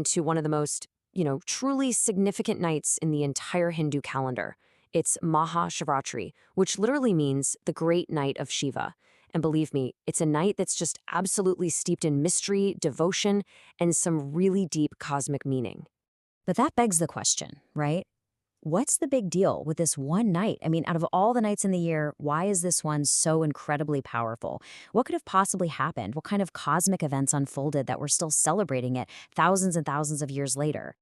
to one of the most, truly significant nights in the entire Hindu calendar. It's Mahashivratri, which literally means the great night of Shiva. And believe me, it's a night that's just absolutely steeped in mystery, devotion, and some really deep cosmic meaning. But that begs the question, right? What's the big deal with this one night? I mean, out of all the nights in the year, why is this one so incredibly powerful? What could have possibly happened? What kind of cosmic events unfolded that we're still celebrating it thousands and thousands of years later?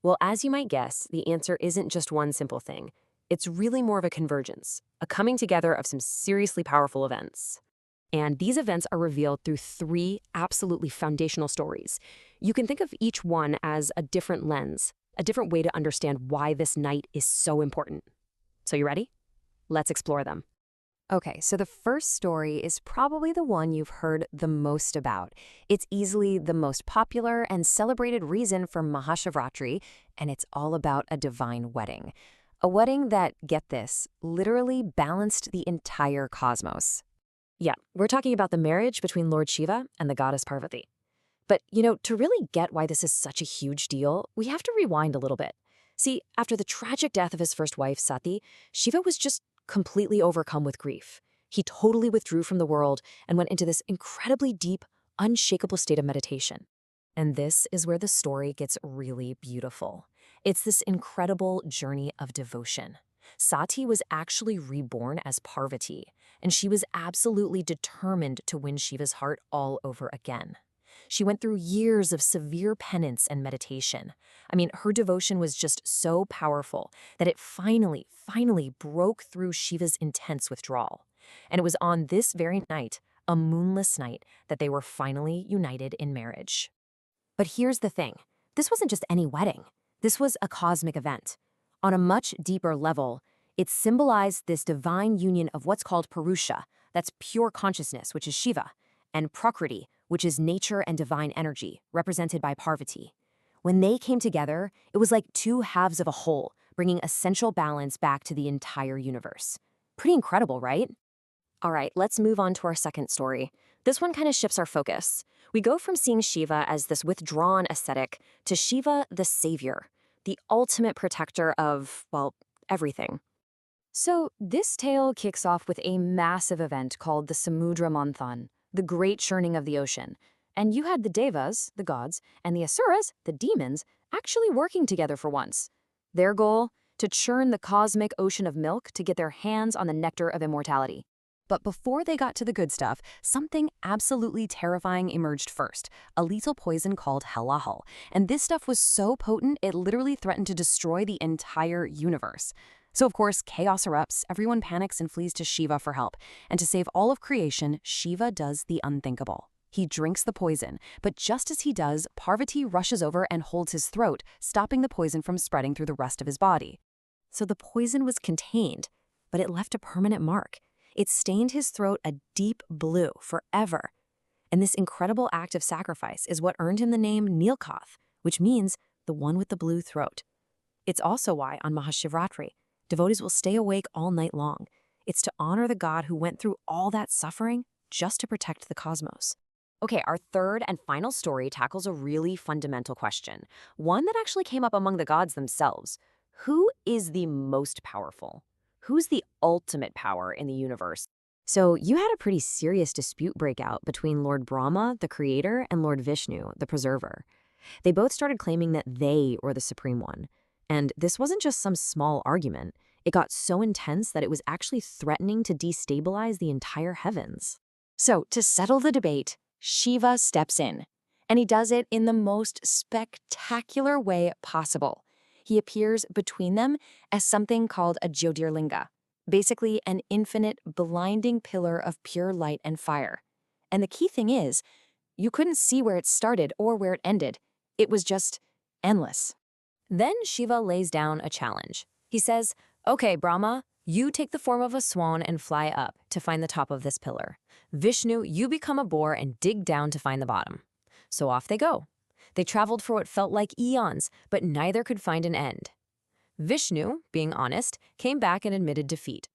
Well, as you might guess, the answer isn't just one simple thing. It's really more of a convergence, a coming together of some seriously powerful events. And these events are revealed through three absolutely foundational stories. You can think of each one as a different lens, a different way to understand why this night is so important. So you ready? Let's explore them. Okay, so the first story is probably the one you've heard the most about. It's easily the most popular and celebrated reason for Mahashivratri, and it's all about a divine wedding. A wedding that, get this, literally balanced the entire cosmos. Yeah, we're talking about the marriage between Lord Shiva and the goddess Parvati. But, to really get why this is such a huge deal, we have to rewind a little bit. See, after the tragic death of his first wife, Sati, Shiva was just completely overcome with grief. He totally withdrew from the world and went into this incredibly deep, unshakable state of meditation. And this is where the story gets really beautiful. It's this incredible journey of devotion. Sati was actually reborn as Parvati, and she was absolutely determined to win Shiva's heart all over again. She went through years of severe penance and meditation. I mean, her devotion was just so powerful that it finally broke through Shiva's intense withdrawal. And it was on this very night, a moonless night, that they were finally united in marriage. But here's the thing. This wasn't just any wedding. This was a cosmic event. On a much deeper level, it symbolized this divine union of what's called Purusha, that's pure consciousness, which is Shiva, and Prakriti, which is nature and divine energy, represented by Parvati. When they came together, it was like two halves of a whole, bringing essential balance back to the entire universe. Pretty incredible, right? All right, let's move on to our second story. This one kind of shifts our focus. We go from seeing Shiva as this withdrawn ascetic to Shiva the savior, the ultimate protector of, well, everything. So this tale kicks off with a massive event called the Samudra Manthan, the great churning of the ocean. And you had the Devas, the gods, and the Asuras, the demons, actually working together for once. Their goal? To churn the cosmic ocean of milk to get their hands on the nectar of immortality. But before they got to the good stuff, something absolutely terrifying emerged first, a lethal poison called halahal. And this stuff was so potent, it literally threatened to destroy the entire universe. So of course, chaos erupts, everyone panics and flees to Shiva for help. And to save all of creation, Shiva does the unthinkable. He drinks the poison, but just as he does, Parvati rushes over and holds his throat, stopping the poison from spreading through the rest of his body. So the poison was contained, but it left a permanent mark. It stained his throat a deep blue forever. And this incredible act of sacrifice is what earned him the name Nilkath, which means the one with the blue throat. It's also why, on Mahashivratri, devotees will stay awake all night long. It's to honor the god who went through all that suffering just to protect the cosmos. Okay, our third and final story tackles a really fundamental question, one that actually came up among the gods themselves. Who is the most powerful? Who's the ultimate power in the universe? So you had a pretty serious dispute break out between Lord Brahma, the creator, and Lord Vishnu, the preserver. They both started claiming that they were the supreme one. And this wasn't just some small argument. It got so intense that it was actually threatening to destabilize the entire heavens. So to settle the debate, Shiva steps in. And he does it in the most spectacular way possible. He appears between them as something called a Jyotirlinga, basically an infinite, blinding pillar of pure light and fire. And the key thing is, you couldn't see where it started or where it ended. It was just endless. Then Shiva lays down a challenge. He says, "Okay, Brahma, you take the form of a swan and fly up to find the top of this pillar. Vishnu, you become a boar and dig down to find the bottom." So off they go. They traveled for what felt like eons, but neither could find an end. Vishnu, being honest, came back and admitted defeat.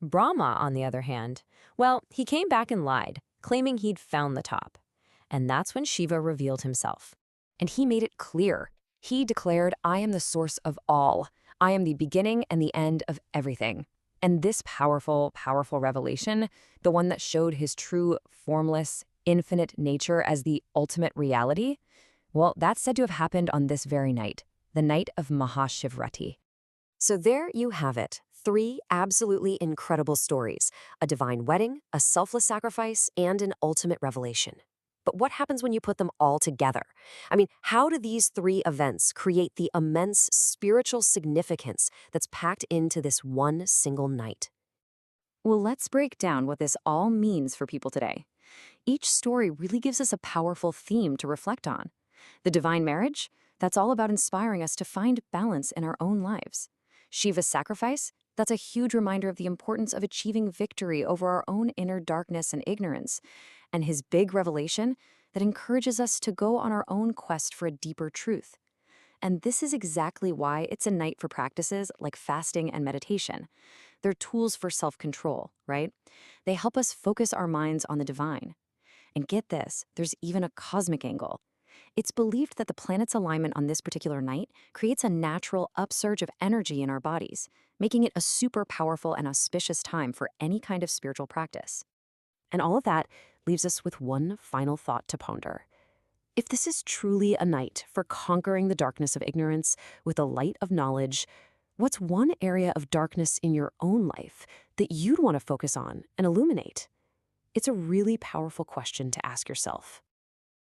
Brahma, on the other hand, well, he came back and lied, claiming he'd found the top. And that's when Shiva revealed himself. And he made it clear. He declared, "I am the source of all. I am the beginning and the end of everything." And this powerful, powerful revelation, the one that showed his true, formless, infinite nature as the ultimate reality, well, that's said to have happened on this very night, the night of Mahashivratri. So there you have it. Three absolutely incredible stories: a divine wedding, a selfless sacrifice, and an ultimate revelation. But what happens when you put them all together? I mean, how do these three events create the immense spiritual significance that's packed into this one single night? Well, let's break down what this all means for people today. Each story really gives us a powerful theme to reflect on. The divine marriage, that's all about inspiring us to find balance in our own lives. Shiva's sacrifice, that's a huge reminder of the importance of achieving victory over our own inner darkness and ignorance. And his big revelation, that encourages us to go on our own quest for a deeper truth. And this is exactly why it's a night for practices like fasting and meditation. They're tools for self-control, right? They help us focus our minds on the divine. And get this, there's even a cosmic angle. It's believed that the planet's alignment on this particular night creates a natural upsurge of energy in our bodies, making it a super powerful and auspicious time for any kind of spiritual practice. And all of that leaves us with one final thought to ponder. If this is truly a night for conquering the darkness of ignorance with the light of knowledge, what's one area of darkness in your own life that you'd want to focus on and illuminate? It's a really powerful question to ask yourself.